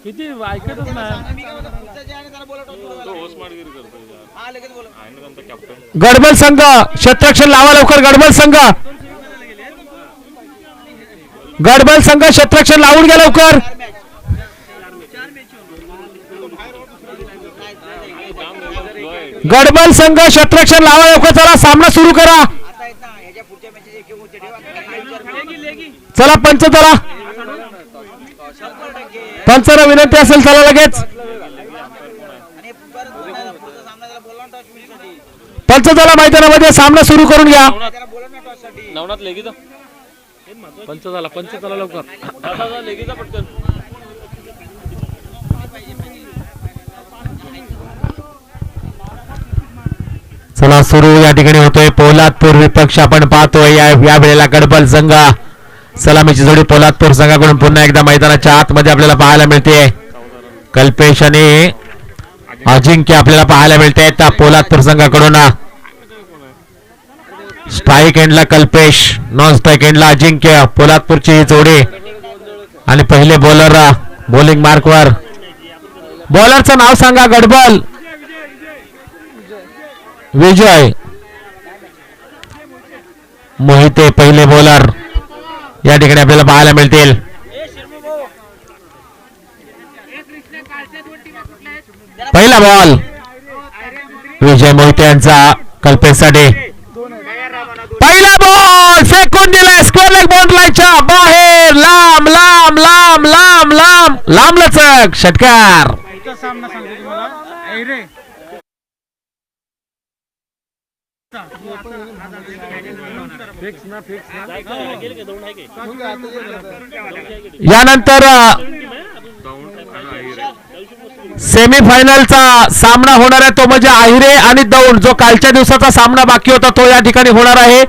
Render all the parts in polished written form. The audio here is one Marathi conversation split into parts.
किती ऐकतच नाही. गडबल संघ क्षेत्ररक्षण लावा लवकर. गडबल संघ क्षेत्ररक्षण लावून घ्या लवकर. गडबल संघ क्षेत्ररक्षण लावा लवकर. चला सामना सुरू करा. चला पंच, चला पंचांना विनंती असेल चला लगेच. पंच चला मैदानामध्ये सामना सुरू करून घ्या. पंच झाला लवकर. चला सुरू या ठिकाणी होतोय. पोलादपूर विपक्ष आपण पाहतोय या वेळेला गडबल संघ सलामीची जोडी पोलादपूर संघाकडून पुन्हा एकदा मैदानाच्या आतमध्ये आपल्याला पाहायला मिळते. कल्पेश आणि अजिंक्य आपल्याला पाहायला मिळते. त्या पोलादपूर संघाकडून स्ट्राईक एंडला कल्पेश, नॉन स्ट्राईक एंडला अजिंक्य. पोलादपूरची ही जोडी आणि पहिले बॉलर बॉलिंग मार्कवर. बॉलरचं नाव सांगा. गडबल विजय मोहिते पहिले बॉलर या ठिकाणी आपल्याला पाहायला मिळतील. पहिला बॉल विजय मोहिते यांचा कल्पेशसाठी. पहिला बॉल फेकून दिलाय स्क्वेअर लेग बाउंड्रीच्या बाहेर. लांब लांब लांब लांब लांब लांब लचक षटकार. यानंतर सेमीफायनलचा सामना होणार आहे तो म्हणजे आहिरे आणि दौंड. जो कालच्या दिवसाचा सामना बाकी होता तो या ठिकाणी होणार आहे.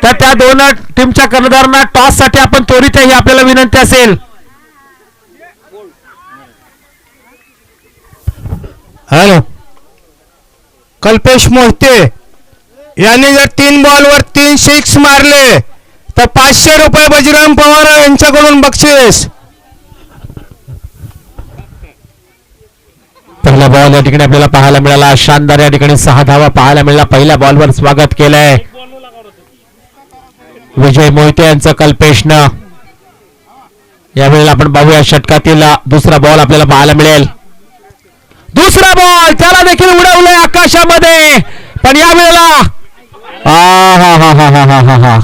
तर त्या दोन टीमच्या कर्णधारांना टॉस साठी आपण त्वरित ही आपल्याला विनंती असेल. हॅलो, कल्पेश मोहिते यांनी जर 3 बॉलवर 3 सिक्स मारले तर 500 रुपये बजरंग पवार यांच्याकडून बक्षीस. पहिला बॉल या ठिकाणी आपल्याला पाहायला मिळाला. शानदार या ठिकाणी 6 धावा पाहायला मिळाला. पहिल्या बॉलवर स्वागत केलंय विजय मोहिते यांचं कल्पेशनं. यावेळेला आपण पाहूया षटकातील दुसरा बॉल आपल्याला पाहायला मिळेल. दुसरा बॉल त्याला देखील उडवलंय आकाशामध्ये. पण यावेळेला हा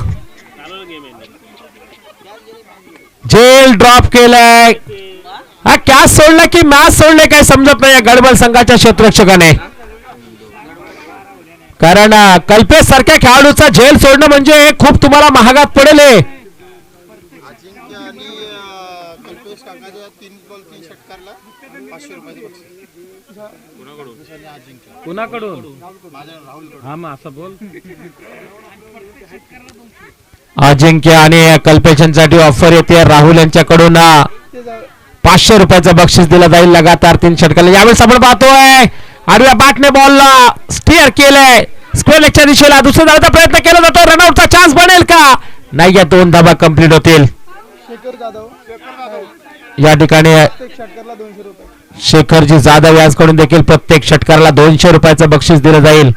जेल ड्रॉप केलंय. हा कॅच सोडला की मॅच सोडले काय समजत नाही गडबल संघाच्या क्षेत्ररक्षकाने. कारण कल्पेश सारख्या खेळाडूचा झेल सोडणं म्हणजे खूप तुम्हाला महागात पडेल. कुणाकडून हा मग असं बोल. अजिंक्य आणि कल्पेशनसाठी ऑफर येते. राहुल यांच्याकडून 500 रुपयाचं बक्षीस दिलं जाईल लगातार 3 षटकाला. यावेळेस आपण पाहतोय आडव्या बॅटने बॉलला स्टीअर केलंय स्क्वेअर लेगच्या दिशेला. दुसऱ्या धावाचा प्रयत्न केला जातो. रनआउटचा चान्स बनेल का नाही. या 2 धावा कंप्लीट होतील. या ठिकाणी शेखरजी जाधव यांच्याकडून देखील प्रत्येक षटकाराला 200 रुपयाचं बक्षीस दिलं जाईल.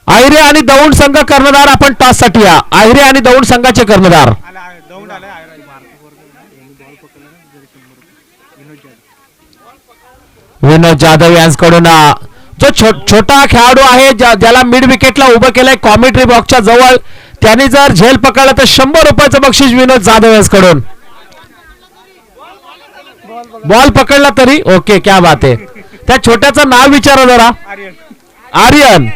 आहिरे आणि दौंड संघ कर्णधार आपण टॉस साठी या. आहिरे आणि दौंड संघाचे कर्णधार विनोद जाधव यांच्याकडून. जो छोटा खेळाडू आहे ज्याला मिड विकेटला उभं केलंय कॉमेंट्री बॉक्सच्या जवळ, त्यांनी जर झेल पकडला तर 100 रुपयाचं बक्षीस विनोद जाधव यांच्याकडून. बॉल पकडला तरी ओके. क्या बात आहे. त्या छोट्याचं नाव विचारा जरा. आर्यन.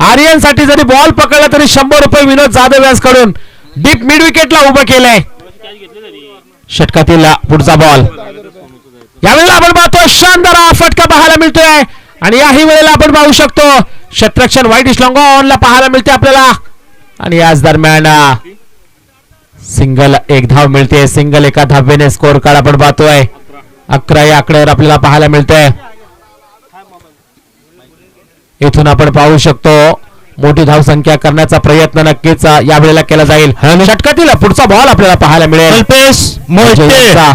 आर्यन साठी जरी बॉल पकडला तरी 100 रुपये विनोद जाधव यांच्याकडून. डीप मिड विकेटला उभं केलंय. षटकातील पुढचा बॉल. यावेळेला आपण पाहतो शानदार फटका पाहायला मिळतोय. आणि याही वेळेला आपण पाहू शकतो क्षेत्ररक्षण व्हाईट इस्लॉंग ऑनला पाहायला मिळते आपल्याला. आणि याच दरम्यान सिंगल 1 धाव मिळते. सिंगल 1 धावेने स्कोर कार्ड आपण पाहतोय. 11 या आकड्यावर आपल्याला पाहायला मिळतंय. इथून आपण पाहू शकतो मोठी धावसंख्या करण्याचा प्रयत्न नक्कीच यावेळेला केला जाईल. षटकातील पुढचा बॉल आपल्याला पाहायला मिळेल. कल्पेश मोहिते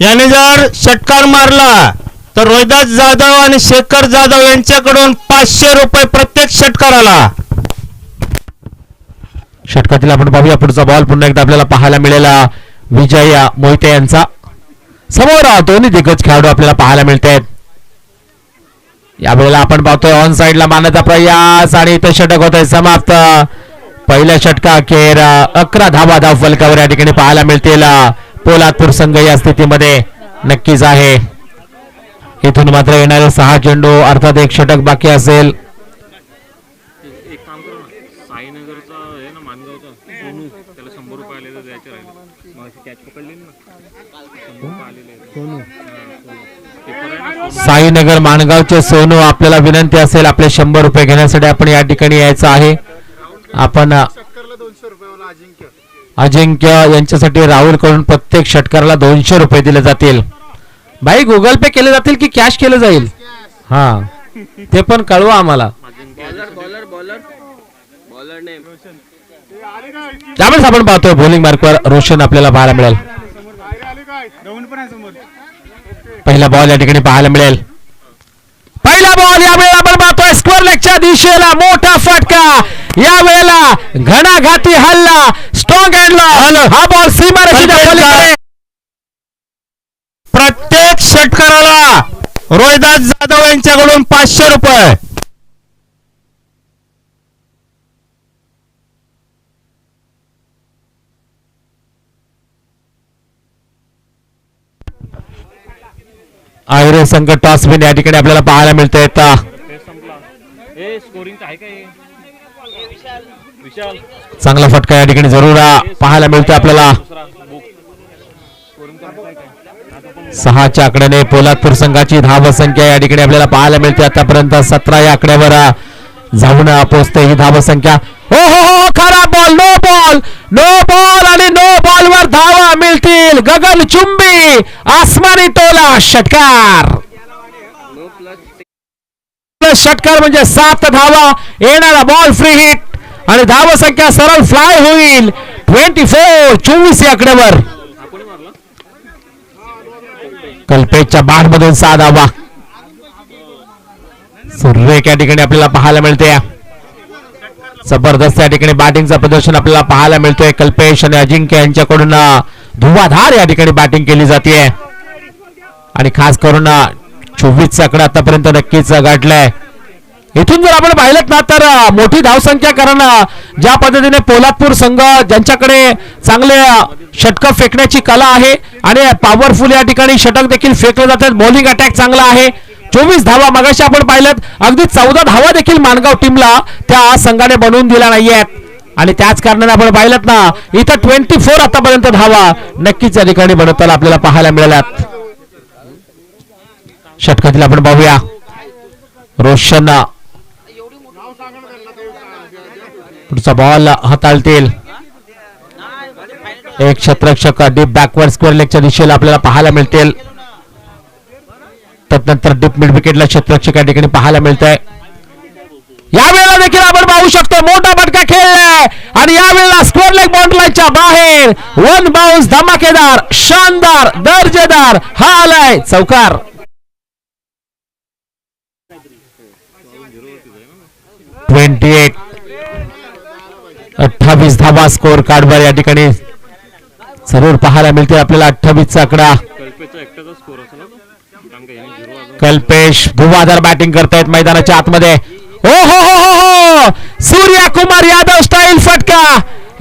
याने जर षटकार मारला तर रोहिदास जाधव आणि शेखर जाधव यांच्याकडून 500 रुपये प्रत्येक षटकाराला. षटकातील आपण पाहूया पुढचा बॉल पुन्हा एकदा आपल्याला पाहायला मिळेल. विजय मोहिते यांचा. समोर दोन्ही दिग्गज खेळाडू आपल्याला पाहायला मिळत आहेत. यावेळेला आपण पाहतोय ऑन साइडला मारण्याचा प्रयास आणि इथे षटक होत आहे समाप्त. पहिल्या षटका अखेर 11 धावा धाव फलकावर या ठिकाणी पाहायला मिळतील. पोलादपूर संघ या स्थितीमध्ये नक्कीच आहे. इथून मात्र येणारे 6 चेंडू अर्थात एक षटक बाकी असेल. एक काम करू ना, साईनगरचा आहे ना मानगावचा सोनू, त्याला 100 रुपये आले तर द्यायचे राहिले. मग कॅच पकडली ना 100 रुपये आलेले सोनू. साईनगर माणगावचे सोनू, आपल्याला विनंती असेल आपले 100 रुपये घेण्यासाठी आपण या ठिकाणी यायचं आहे. आपण अजिंक्य यांच्यासाठी राहुल कडून प्रत्येक षटकाराला 200 रुपये दिले जातील. भाई गुगल पे केले जातील की कॅश केलं जाईल? हा ते पण कळवा आम्हाला. त्यामुळे आपण पाहतोय बॉलिंग मार्कवर रोशन आपल्याला पाहायला मिळेल. पहिला बॉल या ठिकाणी पाहायला मिळेल. पहिला बॉल यावेळेला आपण पाहतोय स्क्वेअर लेगच्या दिशेला मोठा फटका. यावेळेला घणाघाती हल्ला, स्ट्रॉंग हँडला. हा बॉल सीमारेषेच्या पलीकडे. प्रत्येक षटकाराला रोहिदास जाधव यांच्याकडून 500 रुपये. आयरे संघ टॉस विन या ठिकाणी आपल्याला पाहायला मिळतंय. चांगला फटका या ठिकाणी जरूर पाहायला मिळतोय आपल्याला. 6च्या आकड्याने पोलादपूर संघाची धावसंख्या या ठिकाणी आपल्याला पाहायला मिळते. आतापर्यंत 17 या आकड्यावर जाऊन पोहोचते ही धावसंख्या. हो हो हो, खराब ball, no ball, no ball आणि नो बॉल वर धावा मिळतील. गगनचुंबी आसमानी टोला षटकार. षटकार म्हणजे 7 धावा. येणारा बॉल फ्री हिट आणि धावसंख्या सरळ फ्लाय होईल. 24 या आकड्यावर. कल्पेशच्या बॅट मधून 6 धावा. सुरेख या ठिकाणी आपल्याला पाहायला मिळते. जबरदस्त या ठिकाणी बॅटिंगचं प्रदर्शन आपल्याला पाहायला मिळतोय. कल्पेश आणि अजिंक्य यांच्याकडून धुवाधार या ठिकाणी बॅटिंग केली जाते आणि खास करून 24 आकडा आतापर्यंत नक्कीच गाठलाय. इथून जर आपण पाहिलं ना तर मोठी धावसंख्या कारण ज्या पद्धतीने पोलादपूर संघ ज्यांच्याकडे चांगले षटक फेकण्याची कला आहे आणि पॉवरफुल या ठिकाणी षटक देखील फेकले जातात. बॉलिंग अटॅक चांगला आहे. 24 धावा. मगाशी आपण पाहिलं अगदी 14 धावा देखील माणगाव टीमला त्या संघाने बनवून दिल्या नाहीयेत आणि त्याच कारणाने आपण पाहिलं ना इथं 24 आतापर्यंत धावा नक्कीच या ठिकाणी बनवताना आपल्याला पाहायला मिळाल्यात. षटकातील आपण पाहूया रोशन पुढचा बॉल हाताळतील. एक क्षेत्ररक्षक डीप बॅकवर्ड स्क्वेअर लेगच्या दिशेला आपल्याला पाहायला मिळतील. त्यानंतर डीप मिड विकेटला क्षेत्ररक्षक या ठिकाणी पाहायला मिळत आहे. यावेळेला देखील आपण पाहू शकतो मोठा फटका खेळलाय आणि यावेळेला स्क्वेअर लेग बाउंड्री लाईनच्या बाहेर 1 बाउन्स धमाकेदार शानदार दर्जेदार हा आलाय चौकार. 28 धावा स्कोर कार्डवर या ठिकाणी जरूर पाहायला मिळते आपल्याला. 28 चा आकडा. कल्पेश धुवाधार बॅटिंग करतायत मैदानाच्या आतमध्ये. हो हो हो हो हो, सूर्या कुमार यादव स्टाईल फटका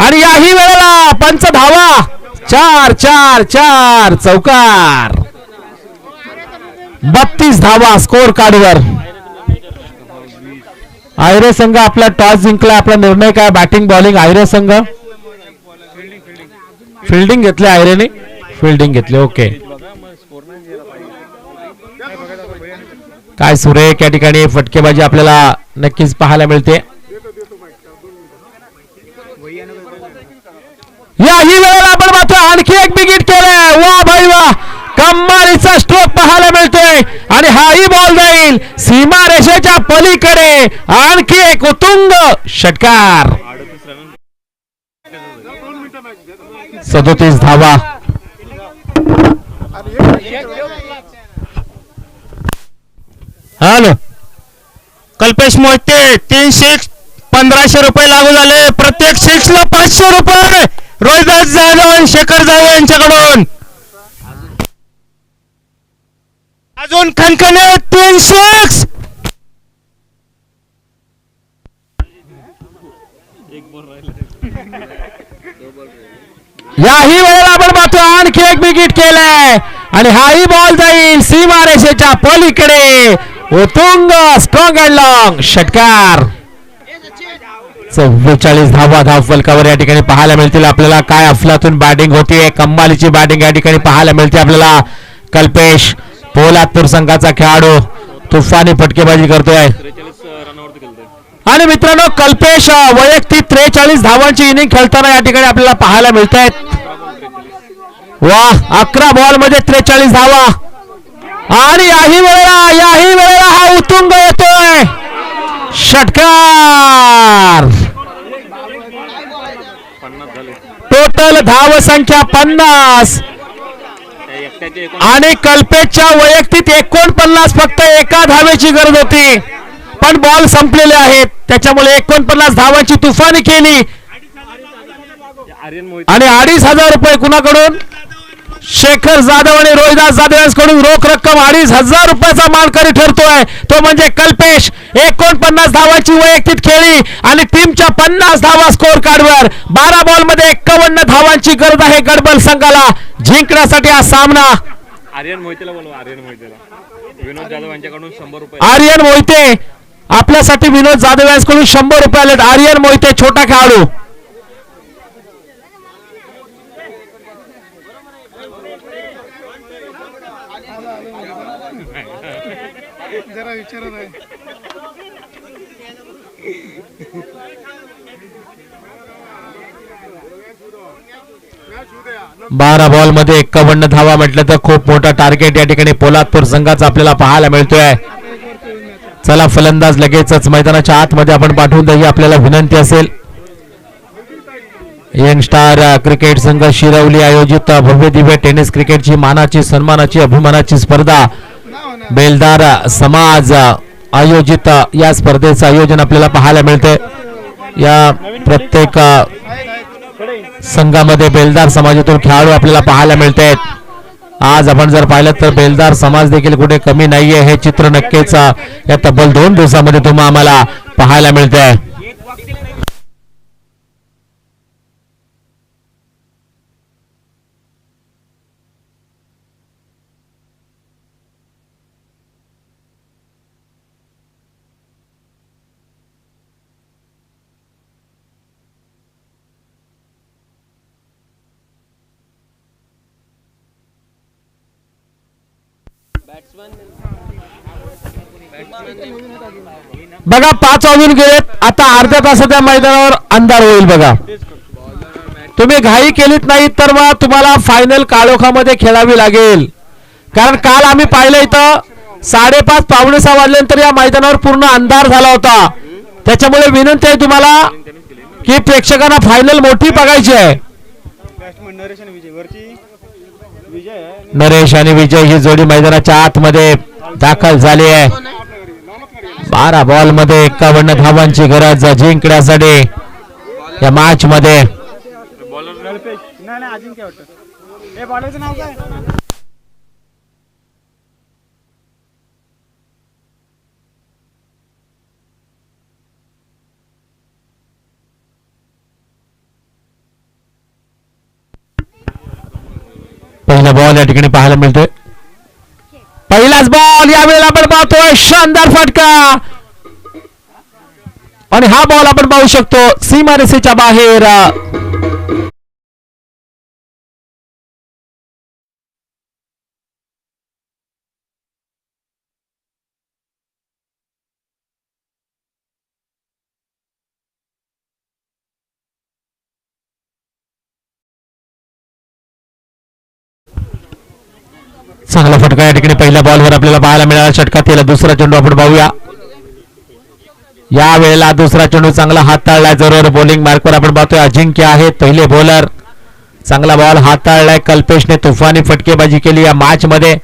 आणि याही वेळेला पंच धावा. 4-4-4 चौकार. 32 धावा स्कोर कार्डवर. आयरे संघ आपला टॉस जिंकला. आपला निर्णय काय? Batting bowling. आयरे संघ फिल्डिंग घेतले. आयरेने फिल्डिंग घेतले. ओके. काय सुरेख या ठिकाणी फटकेबाजी आपल्याला नक्कीच पाहायला मिळते. याही वेळेला आपण मात्र आणखी एक विकेट केलंय. वा भाई वा, कम्मालीचा स्ट्रोक पाहायला मिळतोय आणि हाही बॉल जाईल सीमा रेषेच्या पलीकडे. आणखी एक उत्तुंग षटकार. 37 धावा. हॅलो कल्पेश मोहिते 3 सिक्स 1500 रुपये लागू झाले. प्रत्येक सिक्सला 500 रुपये रोहिदास जाधव आणि शेखर जाधव यांच्याकडून. अजून खणखणे 3 सिक्स. याही वेळेला आपण पाहतो आणखी एक विकेट केलंय आणि हाही बॉल जाईल सीमा रेषेच्या पलीकडे. उत्तुंग स्ट्रॉंग अँड लॉंग षटकार. 44 धावा धावफलकावर या ठिकाणी पाहायला मिळतील आपल्याला. काय अफलातून बॅटिंग होतीये, कम्मालीची बॅटिंग या ठिकाणी पाहायला मिळते आपल्याला. कल्पेश पोलादपूर संघाचा खेळाडू तुफानी फटकेबाजी करतोय. 43 रनावरती खेळतोय. आणि मित्रांनो वैयक्तिक 43 धावांची इनिंग खेळताना या ठिकाणी आपल्याला पाहायला मिळत आहेत. वा 11 बॉल मध्ये 43 धावा. आणि याही वेळेला हा उत्तुंग येतोय षटकार. 50 झाले. टोटल धाव संख्या 50 आणि कल्पेशच्या वैयक्तिक 49. फक्त एका धावेची गरज होती पण बॉल संपलेले आहेत त्याच्यामुळे 49 धावांची तुफानी केली. आणि 2,500 रुपये कुणाकडून शेखर जाधव आणि रोहिदास जाधव यांच्याकडून रोख रक्कम 2,500 रुपयाचा मानकरी ठरतोय तो म्हणजे कल्पेश. 49 धावांची वैयक्तिक खेळी आणि टीमच्या 50 धावा स्कोर कार्डवर. 12 बॉल मध्ये 51 धावांची गरज आहे गडबल संघाला जिंकण्यासाठी हा सामना. आर्यन मोहितेला बोलवा. आर्यन मोहितेला. विनोद जाधव यांच्याकडून 100 रुपये. आर्यन मोहिते आपल्यासाठी विनोद जाधव यांच्याकडून 100 रुपये आलेत. आर्यन मोहिते छोटा खेळाडू. जरा विचारत आहे. 12 बॉल मध्ये 51 धावा म्हटलं तर खूप मोठा टार्गेट या ठिकाणी पोलादपूर संघाचा आपल्याला पाहायला मिळतोय. चला फलंदाज लगेचच मैदानाच्या आतमध्ये आपण पाठवून द्या ही आपल्याला विनंती असेल. यंग स्टार क्रिकेट संघ शिरवली आयोजित भव्य दिव्य टेनिस क्रिकेटची मानाची सन्मानाची अभिमानाची स्पर्धा बेलदार समाज आयोजित या स्पर्धेचं आयोजन आपल्याला पाहायला मिळते. या प्रत्येक संघामध्ये बेलदार समाजातून खेळाडू आपल्याला पाहायला मिळत आहेत. आज आपण जर पाहिलं तर बेलदार समाज देखील कुठे कमी नाहीये हे चित्र नक्कीच या तब्बल 2 दिवसामध्ये तुम्हाला आम्हाला पाहायला मिळतंय. बघा 5 वाजून गेलेत. आता अर्ध्या तासाच्या मैदानावर अंधार होईल. बघा तुम्ही घाई केलीत नाही तर मग तुम्हाला फायनल काळोखामध्ये खेळावी लागेल. कारण काल आम्ही पाहिलं इथं 5:30 पावणे 6 वाजल्यानंतर या मैदानावर पूर्ण अंधार झाला होता. त्याच्यामुळे विनंती आहे तुम्हाला की प्रेक्षकांना फायनल मोठी बघायची आहे. नरेश आणि विजय ही जोडी मैदानाच्या आतमध्ये दाखल झाली आहे. 12 बॉल मध्ये 51 धावांची गरज जिंकण्यासाठी या मॅच मध्ये. पहिला बॉल या ठिकाणी पाहायला मिळतोय. पहिलाच बॉल यावेळेला आपण पाहतोय शानदार फटका आणि हा बॉल आपण पाहू शकतो सीमारेषेच्या बाहेर. चांगला फटका या ठिकाणी पहिल्या बॉलवर आपल्याला पाहायला मिळाला. षटकातील दुसरा चेंडू आपण पाहूया. या वेळेला दुसरा चेंडू चांगला हाताळलाय. जरूर बॉलिंग मार्कवर आपण पाहतोय अजिंक्य आहेत पहिले बॉलर. चांगला बॉल हाताळलाय. कल्पेशने तुफानी फटकेबाजी केली या मॅच मध्ये.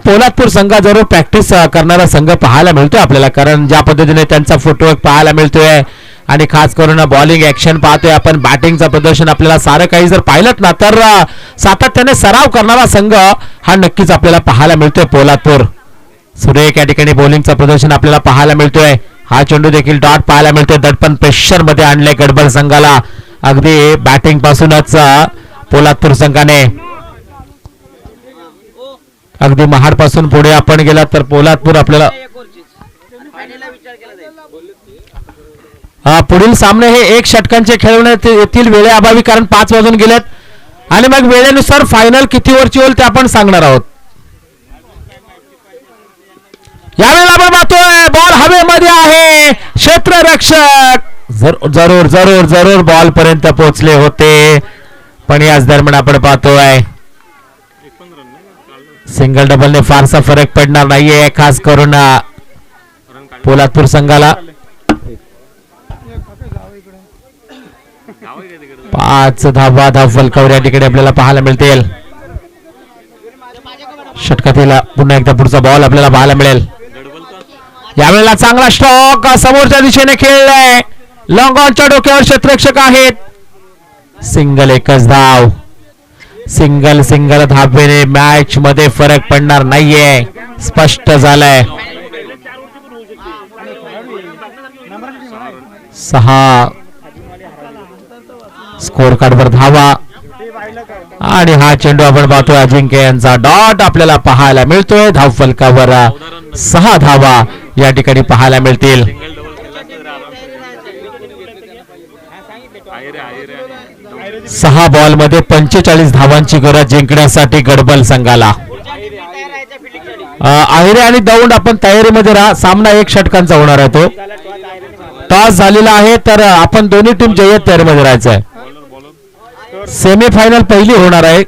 पोलादपूर संघ जरूर प्रॅक्टिस करणारा संघ पाहायला मिळतोय आपल्याला, कारण ज्या पद्धतीने त्यांचा फुटवर्क पाहायला मिळतोय आणि खास करून बॉलिंग ऍक्शन पाहतोय आपण. बॅटिंगचं प्रदर्शन आपल्याला सारं काही जर पाहिलं ना तर सातत्याने सराव करणारा संघ हा नक्कीच आपल्याला पाहायला मिळतोय पोलादपूर. सुरेख या ठिकाणी बॉलिंगचं प्रदर्शन आपल्याला पाहायला मिळतोय. हा चेंडू देखील डॉट पाहायला मिळतोय. दडपण प्रेशर मध्ये आणले गडबड संघाला. अगदी बॅटिंग पासूनच पोलादपूर संघाने अगदी महाड पासून पुढे आपण गेला तर पोलादपूर आपल्याला पुढील सामने हे 1 षटकांचे खेळवण्यात येतील वेळेअभावी, कारण 5 वाजून गेलेत आणि मग वेळेनुसार फायनल किती ओव्हरची होईल ते आपण सांगणार आहोत. यावेळेला आपण पाहतोय बॉल हवेमध्ये आहे. क्षेत्ररक्षक जरूर जरूर जरूर बॉल पर्यंत पोहोचले होते, पण याच दरम्यान आपण पाहतोय सिंगल डबलने फारसा फरक पडणार नाहीये खास करून पोलादपूर संघाला. 5 धावा धावफलकावर या ठिकाणी आपल्याला पाहायला मिळतील. षटकातील पुन्हा एकदा पुढचा बॉल आपल्याला पाहायला मिळेल. यावेळेला चांगला स्ट्रोक समोरच्या दिशेने खेळलाय. लॉंग ऑनच्या डोक्यावर क्षेत्ररक्षक आहेत. सिंगल एकच धाव. सिंगल सिंगल धावेने मॅच मध्ये फरक पडणार नाहीये, स्पष्ट झालंय. 6 स्कोर कार्डवर धावा आणि हा चेंडू आपण पाहतोय अजिंक्य यांचा डॉट आपल्याला पाहायला मिळतोय. धावफलकावर 6 धावा या ठिकाणी पाहायला मिळतील. 6 बॉल मध्ये 45 धावांची गरज जिंकण्यासाठी गडबल संघाला. आहिरे आणि दौंड आपण तयारीमध्ये राहा. सामना 1 षटकांचा होणार आहे. तो टॉस झालेला आहे तर आपण दोन्ही टीम जय्यत तयारीमध्ये राहायचं आहे. सेमीफायनल पहिली होणार आहे.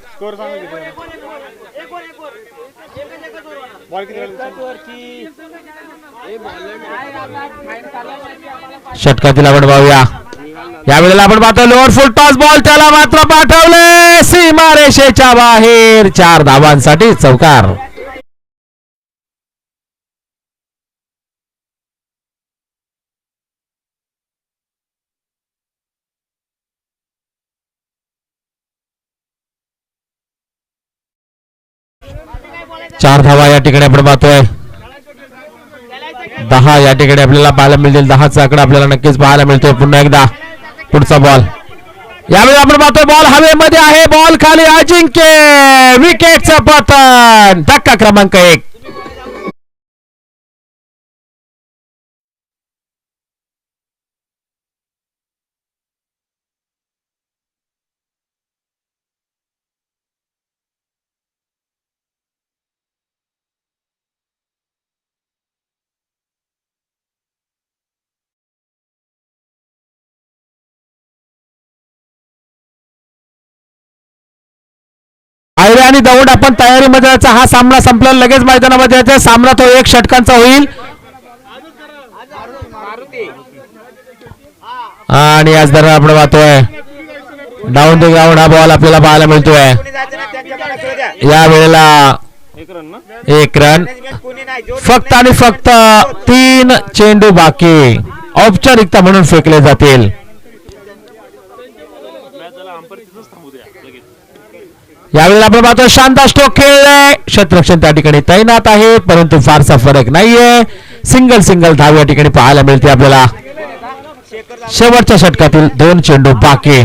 षटकातील आपण पाहूया. यावेळेला आपण पाहतो लोअर फुल टॉस बॉल, त्याला मात्र पाठवले सीमारेषेच्या बाहेर. 4 धावांसाठी चौकार. चार धावा या ठिकाणी आपण पाहतोय. 10 या ठिकाणी आपल्याला पाहायला मिळतील. 10चा आकडा आपल्याला नक्कीच पाहायला मिळतोय. पुन्हा एकदा पुढचा बॉल. यावेळी आपण पाहतोय बॉल हवेमध्ये आहे. बॉल खाली अजिंक्य. विकेटचं पतन. धक्का क्रमांक 1. आयरे आणि दौंड आपण तयारीमध्ये यायचा. हा सामना संपला लगेच मैदानामध्ये यायचा. सामना तो 1 षटकांचा होईल आणि आज दरम्यान आपण पाहतोय डाऊन द ग्राउंड हा बॉल आपल्याला पाहायला मिळतोय. या वेळेला 1 रन फक्त आणि फक्त 3 चेंडू बाकी औपचारिकता म्हणून फेकले जातील. यावेळेला आपण पाहतो शांत स्ट्रोक खेळलाय. क्षेत्ररक्षण त्या ठिकाणी तैनात आहेत, परंतु फारसा फरक नाहीये. सिंगल सिंगल धाव या ठिकाणी पाहायला मिळते आपल्याला. शेवटच्या षटकातील 2 चेंडू बाकी.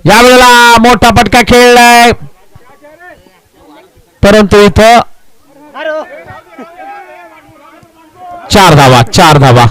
यावेळेला मोठा फटका खेळलाय, परंतु इथं 4 धावा.